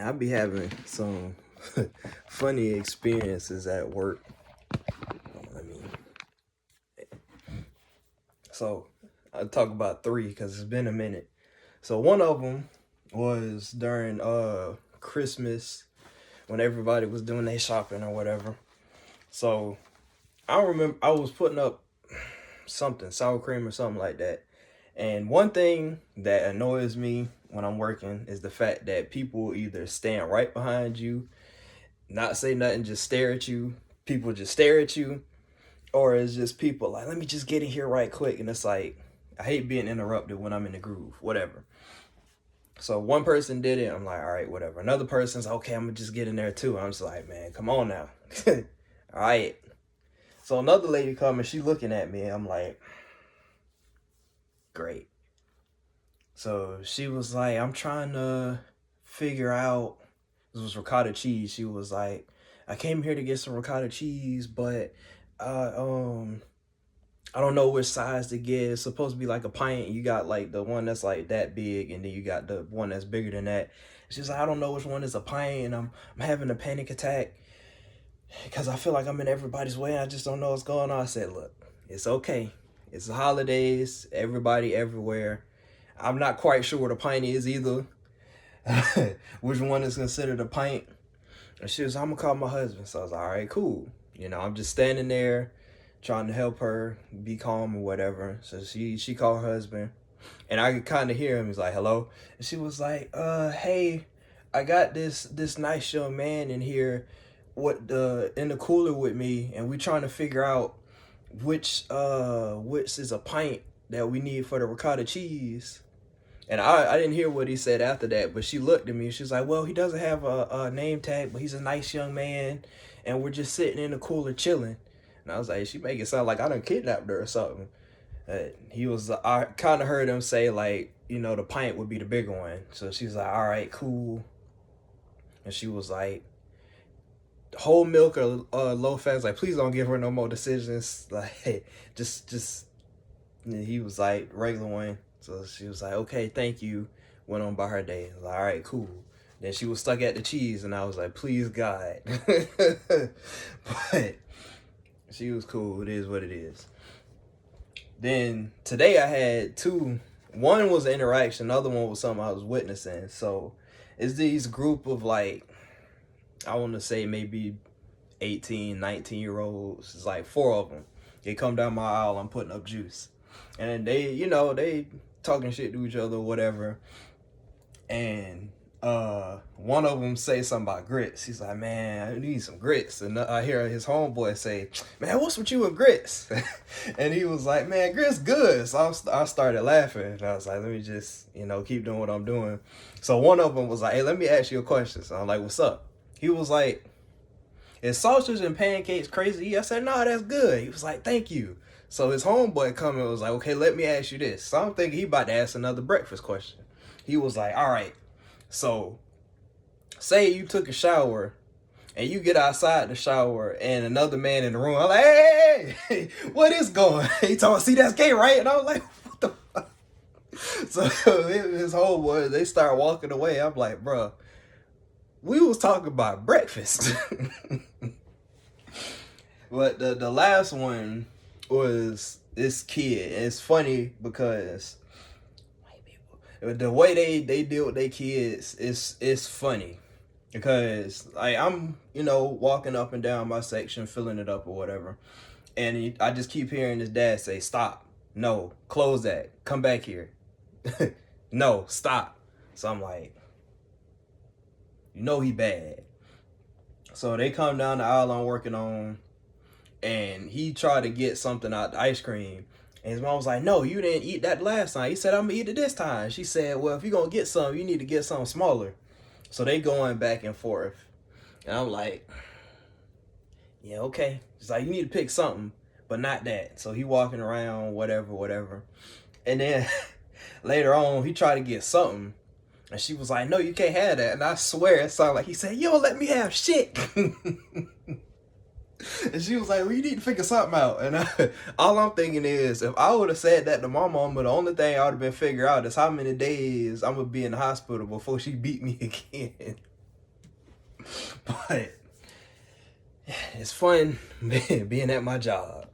I be having some funny experiences at work. I mean, so I'll talk about three because it's been a minute. So one of them was during Christmas when everybody was doing their shopping or whatever. So I remember I was putting up something, sour cream or something like that. And one thing that annoys me when I'm working is the fact that people either stand right behind you, not say nothing, just stare at you. People just stare at you, or it's just people like, let me just get in here right quick. And it's like, I hate being interrupted when I'm in the groove, whatever. So one person did it. I'm like, all right, whatever. Another person's okay. I'm gonna just get in there too. I'm just like, man, come on now. All right. So another lady come and she looking at me. I'm like, great. So she was like, I'm trying to figure out. This was ricotta cheese. She was like, I came here to get some ricotta cheese, but uh, um, I don't know which size to get. It's supposed to be like a pint. You got like the one that's like that big, and then you got the one that's bigger than that. She's like, I don't know which one is a pint, and I'm having a panic attack because I feel like I'm in everybody's way. I just don't know what's going on. I said, look, it's okay. It's the holidays. Everybody everywhere. I'm not quite sure what a pint is either. Which one is considered a pint? And she was, I'm gonna call my husband. So I was like, all right, cool. I'm just standing there trying to help her be calm or whatever. So she called her husband, and I could kind of hear him. He's like, hello. And she was like, hey, I got this nice young man in here in the cooler with me, and we trying to figure out which is a pint that we need for the ricotta cheese. And I didn't hear what he said after that, but she looked at me. She was like, well, he doesn't have a name tag, but he's a nice young man, and we're just sitting in the cooler chilling. And I was like, she make it sound like I done kidnapped her or something. I kind of heard him say, like, the pint would be the bigger one. So she was like, all right, cool. And she was like, whole milk or low fat. Like, please don't give her no more decisions. Like, hey, just. And he was like, regular one. So she was like, okay, thank you. Went on by her day. I was like, all right, cool. Then she was stuck at the cheese, and I was like, please, God. But she was cool. It is what it is. Then today I had two. One was an interaction. The other one was something I was witnessing. So it's these group of like, I want to say maybe 18, 19-year-olds. It's like four of them. They come down my aisle. I'm putting up juice. And then they talking shit to each other or whatever. And one of them say something about grits. He's like, man, I need some grits. And I hear his homeboy say, man, what's with you and grits? And he was like, man, grits good. So I started laughing. And I was like, let me just, keep doing what I'm doing. So one of them was like, hey, let me ask you a question. So I'm like, what's up? He was like, is sausage and pancakes crazy? I said, no, that's good. He was like, thank you. So his homeboy coming was like, okay, let me ask you this. So I'm thinking he about to ask another breakfast question. He was like, all right, so say you took a shower and you get outside the shower and another man in the room, I'm like, hey, what is going? He told me, see, that's gay, right? And I was like, what the fuck? So his homeboy, they start walking away. I'm like, bro, we was talking about breakfast. But the last one was this kid. And it's funny because the way they deal with their kids is funny. Because I'm walking up and down my section, filling it up or whatever, and I just keep hearing his dad say, stop, no, close that, come back here. No, stop. So I'm like, he bad. So they come down the aisle I'm working on, and he tried to get something out the ice cream. And his mom was like, no, you didn't eat that last time. He said, I'm going to eat it this time. She said, well, if you're going to get some, you need to get something smaller. So they going back and forth. And I'm like, yeah, okay. She's like, you need to pick something, but not that. So he walking around, whatever. And then later on, he tried to get something. And she was like, no, you can't have that. And I swear it sounded like he said, you don't let me have shit. And she was like, well, you need to figure something out. And all I'm thinking is, if I would have said that to my mama, the only thing I would have been figure out is how many days I'm going to be in the hospital before she beat me again. But it's fun being at my job.